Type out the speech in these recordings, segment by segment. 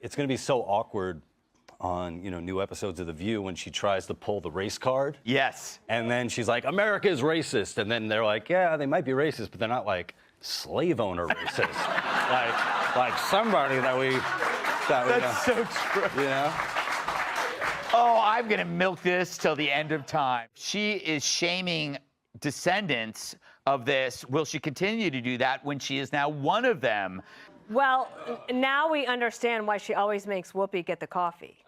It's going to be so awkward on, new episodes of The View when she tries to pull the race card. Yes. And then she's like, America is racist. And then they're like, yeah, they might be racist, but they're not like slave owner racist. like somebody that we... That's so true. Oh, I'm going to milk this till the end of time. She is shaming descendants of this. Will she continue to do that when she is now one of them? Well, now we understand why she always makes Whoopi get the coffee.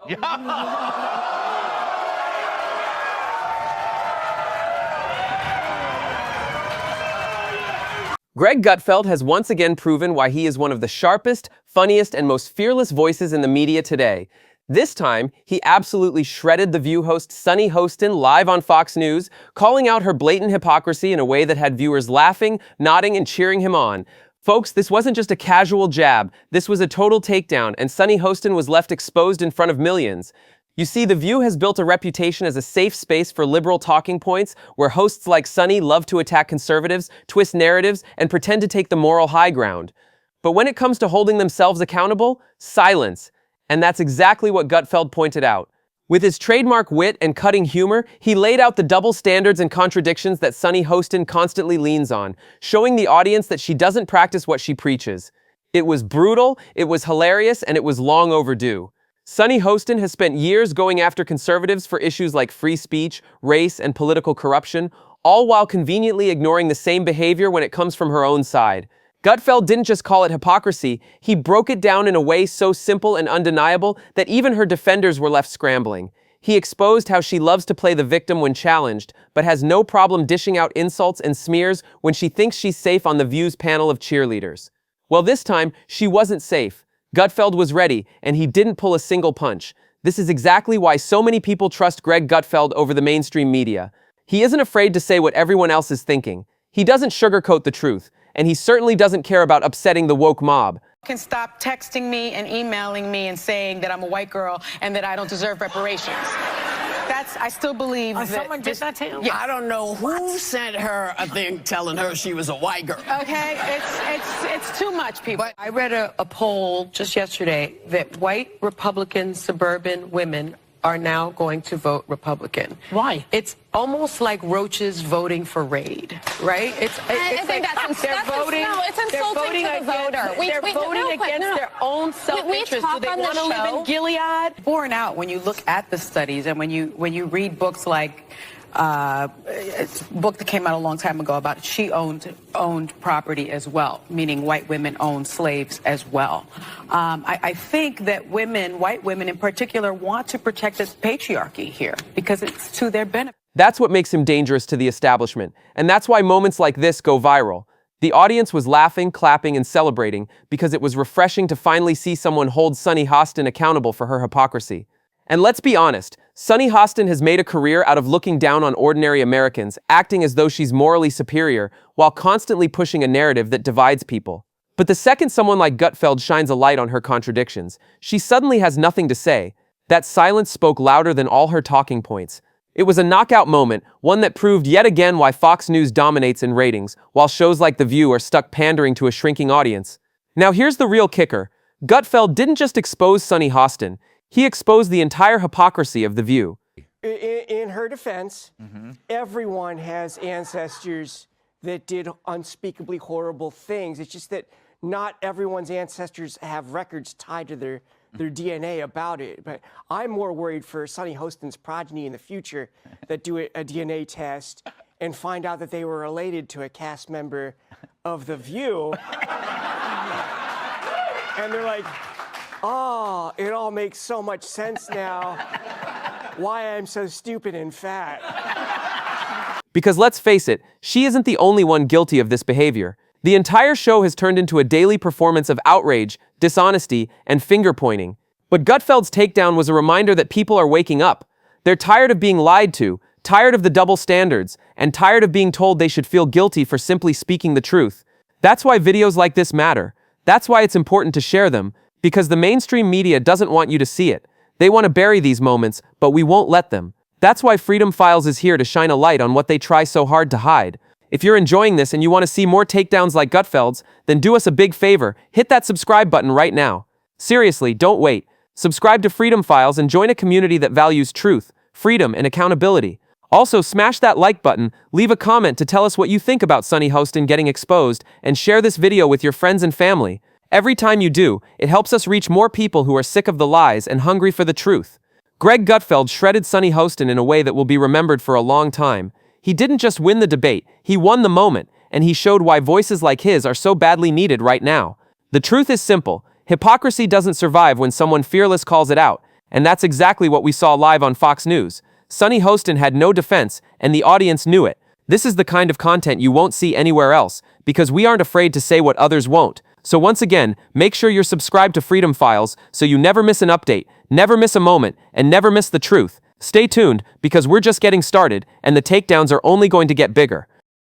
Greg Gutfeld has once again proven why he is one of the sharpest, funniest, and most fearless voices in the media today. This time, he absolutely shredded The View host Sunny Hostin live on Fox News, calling out her blatant hypocrisy in a way that had viewers laughing, nodding, and cheering him on. Folks, this wasn't just a casual jab, this was a total takedown, and Sunny Hostin was left exposed in front of millions. You see, The View has built a reputation as a safe space for liberal talking points, where hosts like Sunny love to attack conservatives, twist narratives, and pretend to take the moral high ground. But when it comes to holding themselves accountable, silence. And that's exactly what Gutfeld pointed out. With his trademark wit and cutting humor, he laid out the double standards and contradictions that Sunny Hostin constantly leans on, showing the audience that she doesn't practice what she preaches. It was brutal, it was hilarious, and it was long overdue. Sunny Hostin has spent years going after conservatives for issues like free speech, race, and political corruption, all while conveniently ignoring the same behavior when it comes from her own side. Gutfeld didn't just call it hypocrisy, he broke it down in a way so simple and undeniable that even her defenders were left scrambling. He exposed how she loves to play the victim when challenged, but has no problem dishing out insults and smears when she thinks she's safe on The View's panel of cheerleaders. Well, this time, she wasn't safe. Gutfeld was ready, and he didn't pull a single punch. This is exactly why so many people trust Greg Gutfeld over the mainstream media. He isn't afraid to say what everyone else is thinking. He doesn't sugarcoat the truth. And he certainly doesn't care about upsetting the woke mob. Can stop texting me and emailing me and saying that I'm a white girl and that I don't deserve reparations. I still believe that... Someone did that to you? Yeah. I don't know who sent her a thing telling her she was a white girl. Okay, it's too much, people. I read a poll just yesterday that white Republican suburban women are now going to vote Republican. Why? It's almost like roaches voting for Raid, right? I think that's voting. No, it's insulting to the voter. They're voting against their own self-interest. Do they want to live in Gilead? Borne out when you look at the studies and when you read books like a book that came out a long time ago about she owned property as well, meaning white women owned slaves as well. I think that white women in particular, want to protect this patriarchy here because it's to their benefit. That's what makes him dangerous to the establishment, and that's why moments like this go viral. The audience was laughing, clapping, and celebrating because it was refreshing to finally see someone hold Sunny Hostin accountable for her hypocrisy. And let's be honest, Sunny Hostin has made a career out of looking down on ordinary Americans, acting as though she's morally superior, while constantly pushing a narrative that divides people. But the second someone like Gutfeld shines a light on her contradictions, she suddenly has nothing to say. That silence spoke louder than all her talking points. It was a knockout moment, one that proved yet again why Fox News dominates in ratings, while shows like The View are stuck pandering to a shrinking audience. Now here's the real kicker. Gutfeld didn't just expose Sunny Hostin, he exposed the entire hypocrisy of The View. In her defense, everyone has ancestors that did unspeakably horrible things. It's just that not everyone's ancestors have records tied to their DNA about it. But I'm more worried for Sunny Hostin's progeny in the future that do a DNA test and find out that they were related to a cast member of The View. And they're like, oh, it all makes so much sense now why I'm so stupid and fat. Because let's face it, she isn't the only one guilty of this behavior. The entire show has turned into a daily performance of outrage, dishonesty, and finger-pointing. But Gutfeld's takedown was a reminder that people are waking up. They're tired of being lied to, tired of the double standards, and tired of being told they should feel guilty for simply speaking the truth. That's why videos like this matter. That's why it's important to share them, because the mainstream media doesn't want you to see it. They want to bury these moments, but we won't let them. That's why Freedom Files is here to shine a light on what they try so hard to hide. If you're enjoying this and you want to see more takedowns like Gutfeld's, then do us a big favor, hit that subscribe button right now. Seriously, don't wait. Subscribe to Freedom Files and join a community that values truth, freedom, and accountability. Also, smash that like button, leave a comment to tell us what you think about Sunny Hostin getting exposed, and share this video with your friends and family. Every time you do, it helps us reach more people who are sick of the lies and hungry for the truth. Greg Gutfeld shredded Sunny Hostin in a way that will be remembered for a long time. He didn't just win the debate, he won the moment, and he showed why voices like his are so badly needed right now. The truth is simple. Hypocrisy doesn't survive when someone fearless calls it out, and that's exactly what we saw live on Fox News. Sunny Hostin had no defense, and the audience knew it. This is the kind of content you won't see anywhere else, because we aren't afraid to say what others won't. So once again, make sure you're subscribed to Freedom Files so you never miss an update, never miss a moment, and never miss the truth. Stay tuned, because we're just getting started, and the takedowns are only going to get bigger.